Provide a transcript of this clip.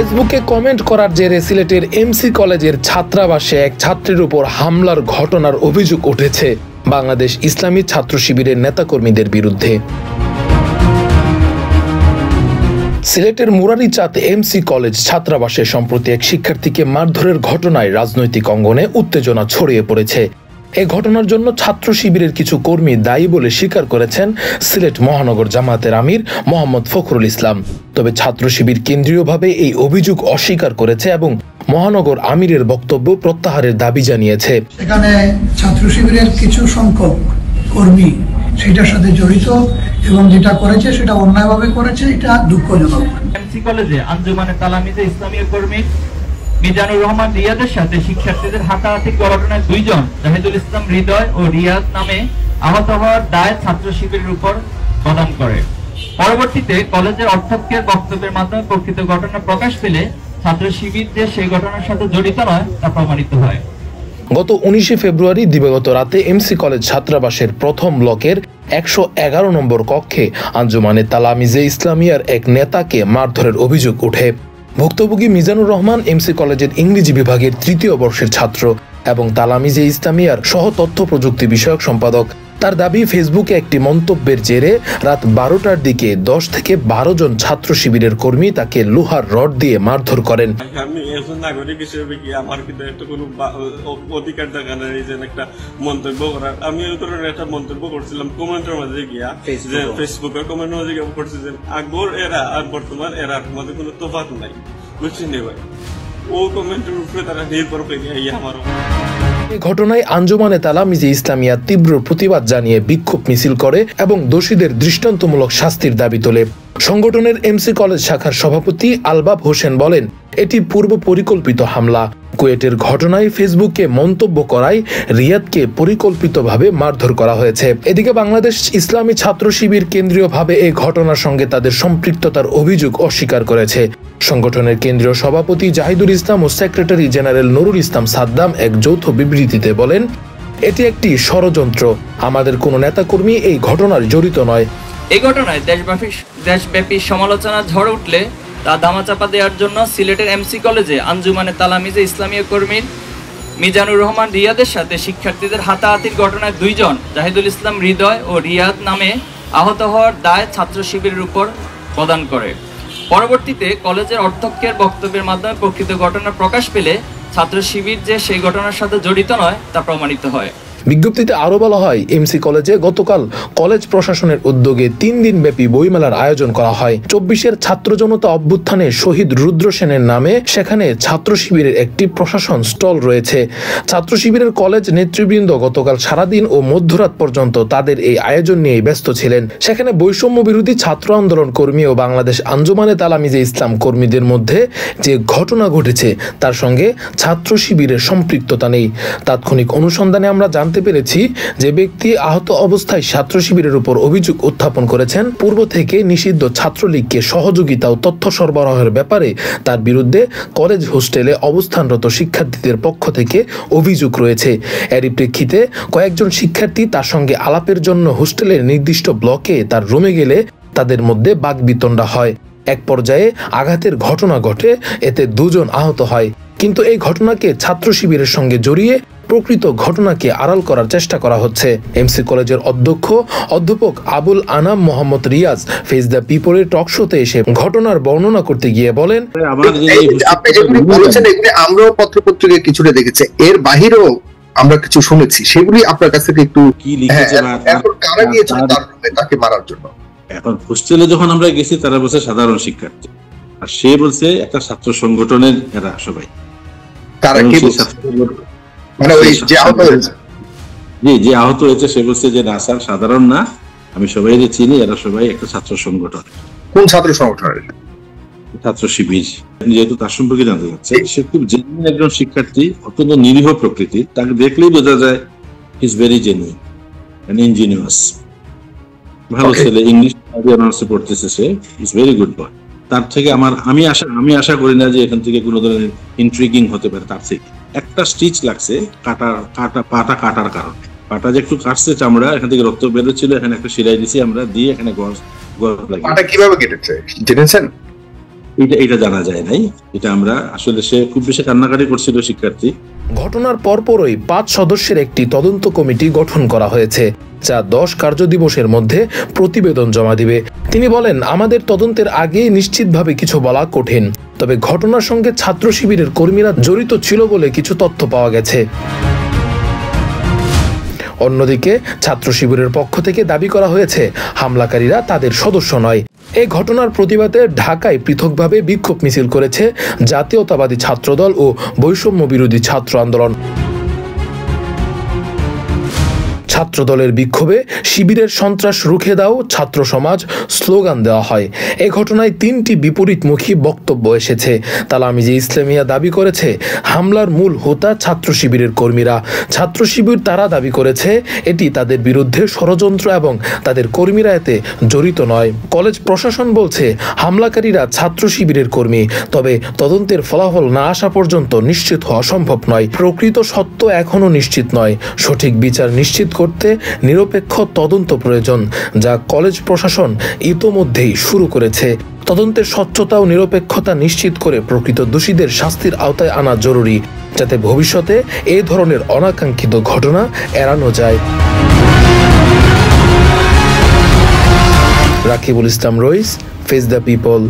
ফেসবুকে কমেন্ট করার জেরে সিলেটের এমসি কলেজের ছাত্রাবাসে এক ছাত্রীর উপর হামলার ঘটনার অভিযোগ উঠেছে বাংলাদেশ ইসলামী ছাত্র শিবিরের নেতাকর্মীদের বিরুদ্ধে। সিলেটের মুরারিচাঁদ এমসি কলেজ ছাত্রাবাসে সম্প্রতি এক শিক্ষার্থীকে মারধরের ঘটনায় রাজনৈতিক অঙ্গনে উত্তেজনা ছড়িয়ে পড়েছে। এই ঘটনার জন্য ছাত্র শিবিরের কিছু কর্মী দায়ী বলে স্বীকার করেছেন সিলেট মহানগর জামায়াতের আমির মোহাম্মদ ফখরুল ইসলাম। তবে ছাত্র শিবির কেন্দ্রীয়ভাবে এই অভিযোগ অস্বীকার করেছে এবং মহানগর আমিরের বক্তব্য প্রত্যাহারের দাবি জানিয়েছে। এখানে ছাত্র শিবিরের কিছু সংখ্যক কর্মী সেটার সাথে জড়িত এবং যেটা করেছে সেটা অন্যায়ভাবে করেছে, এটা দুঃখজনক। এমসি কলেজে আঞ্জুমানে তালামিজে ইসলামীয় কর্মী মিজানুর রহমান রিয়াদের সাথে শিক্ষার্থীদের হাতাহাতি ঘটনায় দুইজন জাহিদুল ইসলাম হৃদয় ও রিয়াদ নামে আহত হওয়ার দায় ছাত্র শিবিরের উপর প্রদান করে। পরবর্তীতে কলেজের অধ্যক্ষের বক্তব্যের মাধ্যমে প্রকৃত ঘটনা প্রকাশ পেলে ছাত্র শিবির যে সেই ঘটনার সাথে জড়িত নয় তা প্রমাণিত হয়। গত 19 ফেব্রুয়ারি দিবাগত রাতে এমসি কলেজ ছাত্রাবাসের প্রথম ব্লকের 111 নম্বর কক্ষে আঞ্জুমানে তালামিজে ইসলামিয়ার এক নেতাকে মারধরের অভিযোগ ওঠে। ভুক্তভোগী মিজানুর রহমান এমসি কলেজের ইংরেজি বিভাগের 3য় বর্ষের ছাত্র এবং তালামিজে ইসলামিয়ার সহ তথ্য প্রযুক্তি বিষয়ক সম্পাদক। তার দাবি, ফেসবুকে একটি মন্তব্যের জেরে রাত 12টার দিকে 10 থেকে 12 জন ছাত্র শিবিরের কর্মী তাকে লোহার রড দিয়ে মারধর করেন। আমি একজন নাগরিক হিসেবে কি আমার কিন্তু একটা কোনো অধিকার দেখা নেই যে একটা মন্তব্য করার। আমি ওই ধরনের একটা মন্তব্য করছিলাম কমেন্টের মাঝে গিয়া, যে ফেসবুকের কমেন্টের মাঝে গিয়ে করছি যে আগর এরা আর বর্তমান এরার মধ্যে কোনো তফাৎ নাই, বুঝছেন ভাই? ও কমেন্টের উপরে তারা নির্ভর করে আমারও। এই ঘটনায় আঞ্জুমানে তালামিজে ইসলামিয়া তীব্র প্রতিবাদ জানিয়ে বিক্ষোভ মিছিল করে এবং দোষীদের দৃষ্টান্তমূলক শাস্তির দাবি তোলে। সংগঠনের এমসি কলেজ শাখার সভাপতি আলবাব হোসেন বলেন, এটি পূর্ব পরিকল্পিত হামলা। কুয়েটের ঘটনায় ফেসবুকে মন্তব্য করায় রিয়াদকে পরিকল্পিতভাবে মারধর করা হয়েছে। এদিকে বাংলাদেশ ইসলামী ছাত্র শিবির কেন্দ্রীয়ভাবে এই ঘটনার সঙ্গে তাদের সম্পৃক্ততার অভিযোগ অস্বীকার করেছে। সংগঠনের কেন্দ্রীয় সভাপতি জাহিদুল ইসলাম ও সেক্রেটারি জেনারেল নুরুল ইসলাম সাদ্দাম এক যৌথ বিবৃতিতে বলেন, এটি একটি ষড়যন্ত্র। আমাদের কোনো নেতাকর্মী এই ঘটনার জড়িত নয়। এই ঘটনায় দেশব্যাপী সমালোচনা ঝড় উঠলে তা ধামাচাপা দেওয়ার জন্য সিলেটের এমসি কলেজে আঞ্জুমানে তালামিজে ইসলামীয় কর্মী মিজানুর রহমান রিয়াদের সাথে শিক্ষার্থীদের হাতাহাতির ঘটনায় দুইজন জাহিদুল ইসলাম হৃদয় ও রিয়াদ নামে আহত হওয়ার দায় ছাত্র শিবিরের উপর প্রদান করে। পরবর্তীতে কলেজের অধ্যক্ষের বক্তব্যের মাধ্যমে প্রকৃত ঘটনা প্রকাশ পেলে ছাত্র শিবির যে সেই ঘটনার সাথে জড়িত নয় তা প্রমাণিত হয়। বিজ্ঞপ্তিতে আরো বলা হয়, এমসি কলেজে গতকাল কলেজ প্রশাসনের উদ্যোগে 3 দিন ব্যাপী বইমেলার আয়োজন করা হয়। 24-এর ছাত্র জনতা অভ্যুত্থানে শহীদ রুদ্র সেনের নামে সেখানে ছাত্র শিবিরের একটি প্রশাসন স্টল রয়েছে। ছাত্র শিবিরের কলেজ নেতৃবৃন্দ গতকাল সারাদিন ও মধ্যরাত পর্যন্ত তাদের এই আয়োজন নিয়ে ব্যস্ত ছিলেন। সেখানে বৈষম্য বিরোধী ছাত্র আন্দোলন কর্মী ও বাংলাদেশ আঞ্জুমানে তালামিজে ইসলাম কর্মীদের মধ্যে যে ঘটনা ঘটেছে তার সঙ্গে ছাত্র শিবিরের সম্পৃক্ততা নেই। তাৎক্ষণিক অনুসন্ধানে আমরা জানতে পেরেছি যে ব্যক্তি আহত অবস্থায় ছাত্র শিবিরের উপর অভিযোগ উত্থাপন করেছেন, পূর্ব থেকে নিষিদ্ধ ছাত্রলীগকে সহযোগিতা ও তথ্য সরবরাহের ব্যাপারে তার বিরুদ্ধে কলেজ হোস্টেলে অবস্থানরত শিক্ষার্থীদের পক্ষ থেকে অভিযোগ রয়েছে। এরই প্রেক্ষিতে কয়েকজন শিক্ষার্থী তার সঙ্গে আলাপের জন্য হোস্টেলের নির্দিষ্ট ব্লকে তার রুমে গেলে তাদের মধ্যে বাকবিতণ্ডা হয়। এক পর্যায়ে আঘাতের ঘটনা ঘটে, এতে 2 জন আহত হয়। কিন্তু এই ঘটনাকে ছাত্র শিবিরের সঙ্গে জড়িয়ে প্রকৃত ঘটনাকে আড়াল করার চেষ্টা করা হচ্ছে। এমসি কলেজের অধ্যক্ষ অধ্যাপক আবুল আনাম মোহাম্মদ রিয়াজ ফেস দ্য পিপলের টক শোতে এসে ঘটনার বর্ণনা করতে গিয়ে বলেন, আপনি যেগুলি বলেছেন এগুলি আমরাও পত্রপত্রিকায় কিছুটা দেখেছি, এর বাহিরেও আমরা কিছু শুনেছি, সেগুলি আপনার কাছ থেকে একটু কি লিখেছেন, কারা গিয়েছিল তার রুমে তাকে মারার জন্য? এখন হোস্টেলে যখন আমরা গেছি তারা বলছে সাধারণ শিক্ষার্থী, আর সে বলছে একটা ছাত্র সংগঠনের এরা সবাই। কারা কি বলছে? মানে ওই যে আহত হয়েছে, যে আহত হয়েছে সে বলছে যে না স্যার, সাধারণ না, আমি সবাই চিনি, এরা সবাই একটা ছাত্র সংগঠন। কোন ছাত্র সংগঠনের? ছাত্র শিবির। যেহেতু তার সম্পর্কে জানতে চাচ্ছে, সে খুব জেনুইন একজন শিক্ষার্থী, অত্যন্ত নিরীহ প্রকৃতির, তাকে দেখলেই বোঝা যায় he is very genuine and ingenious. ভালো ছেলে, ইংলিশ অনার্সে পড়তেছে, সে ইজ ভেরি গুড বয়। তার থেকে আমি আশা করি না যে এখান থেকে কোনো ধরনের ইন্ট্রিগিং হতে পারে। তার থেকে একটা স্টিচ লাগছে পাটা কাটার কারণে, পাটা যে একটু কাটছে চামড়া, এখান থেকে রক্ত বেরোচ্ছিল, এখানে একটা সেলাই দিছি আমরা, দিয়ে এখানে গজ লাগিয়ে। পাটা কিভাবে কেটেছে জেনেছেন? এটা জানা যায় নাই। এটা আমরা আসলে সে খুব বেশি কান্নাকাটি করছিল শিক্ষার্থী। ঘটনার পরপরই 5 সদস্যের একটি তদন্ত কমিটি গঠন করা হয়েছে, যা 10 কার্যদিবসের মধ্যে প্রতিবেদন জমা দিবে। তিনি বলেন, আমাদের তদন্তের আগে নিশ্চিতভাবে কিছু বলা কঠিন, তবে ঘটনার সঙ্গে ছাত্র শিবিরের কর্মীরা জড়িত ছিল বলে কিছু তথ্য পাওয়া গেছে। অন্যদিকে ছাত্র শিবিরের পক্ষ থেকে দাবি করা হয়েছে হামলাকারীরা তাদের সদস্য নয়। এই ঘটনার প্রতিবাদে ঢাকায় পৃথকভাবে বিক্ষোভ মিছিল করেছে জাতীয়তাবাদী ছাত্রদল ও বৈষম্য বিরোধী ছাত্র আন্দোলন। ছাত্রদলের বিক্ষোভে শিবিরের সন্ত্রাস রুখে দাও ছাত্র সমাজ স্লোগান দেওয়া হয়। এই ঘটনায় 3টি বিপরীতমুখী বক্তব্য এসেছে। তালামিজে ইসলামিয়া দাবি করেছে হামলার মূল হোতা ছাত্র শিবিরের কর্মীরা। ছাত্র শিবির তারা দাবি করেছে এটি তাদের বিরুদ্ধে ষড়যন্ত্র এবং তাদের কর্মীরা এতে জড়িত নয়। কলেজ প্রশাসন বলছে হামলাকারীরা ছাত্র শিবিরের কর্মী, তবে তদন্তের ফলাফল না আসা পর্যন্ত নিশ্চিত হওয়া সম্ভব নয়। প্রকৃত সত্য এখনো নিশ্চিত নয়। সঠিক বিচার নিশ্চিত করতে নিরপেক্ষ তদন্ত প্রয়োজন, যা কলেজ প্রশাসন ইতোমধ্যেই শুরু করেছে। তদন্তের স্বচ্ছতা ও নিরপেক্ষতা নিশ্চিত করে প্রকৃত দোষীদের শাস্তির আওতায় আনা জরুরি, যাতে ভবিষ্যতে এই ধরনের অনাকাঙ্ক্ষিত ঘটনা এড়ানো যায়। রাকিবুল ইসলাম রইস, ফেস দ্য পিপল।